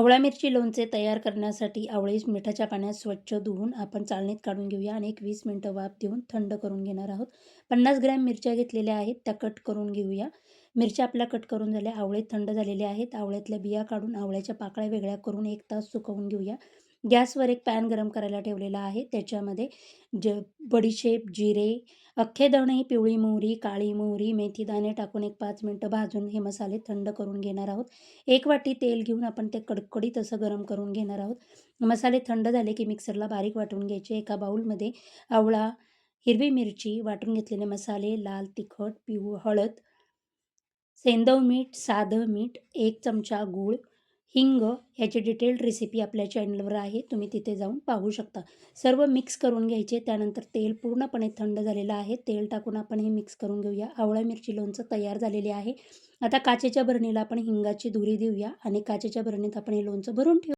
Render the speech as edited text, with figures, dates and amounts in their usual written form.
आवळा मिरची लोणचे तयार करण्यासाठी आवळे मिठाच्या पाण्यात स्वच्छ धुवून आपण चाळणीत काढून घेऊया आणि एक 20 मिनिटं वाफ देऊन थंड करून घेणार आहोत. 50 ग्रॅम मिरच्या घेतलेल्या आहेत, त्या कट करून घेऊया. मिरच्या आपल्या कट करून झाल्या. आवळे थंड झालेले आहेत. आवळ्यातल्या बिया काढून आवळ्याच्या पाकळ्या वेगळ्या करून 1 तास सुकवून घेऊया. गॅसवर एक पॅन गरम करायला ठेवलेला आहे. त्याच्यामध्ये ज बडीशेप, जिरे, अख्खे धणे, पिवळी मोहरी, काळी मोहरी, मेथीदाणे टाकून एक 5 मिनिटं भाजून हे मसाले थंड करून घेणार आहोत. 1 वाटी तेल घेऊन आपण ते कडकडीत असं गरम करून घेणार आहोत. मसाले थंड झाले की मिक्सरला बारीक वाटून घ्यायचे. एका बाउलमध्ये आवळा, हिरवी मिरची, वाटून घेतलेले मसाले, लाल तिखट, हळद, सेंधव मीठ, साधं मीठ, 1 चमचा गूळ, हिंग ह्याची डिटेल्ड रेसिपी आपल्या चॅनलवर आहे. तुम्ही तिथे जाऊन पाहू शकता. सर्व मिक्स करून घ्यायचे. त्यानंतर तेल पूर्णपणे थंड झालेलं आहे. तेल टाकून आपण हे मिक्स करून घेऊया. आवळा मिरची लोणचं तयार झालेले आहे. आता काचेच्या बरणीला आपण हिंगाची धुरी देऊया आणि काचेच्या बरणीत आपण हे लोणचं भरून ठेवू.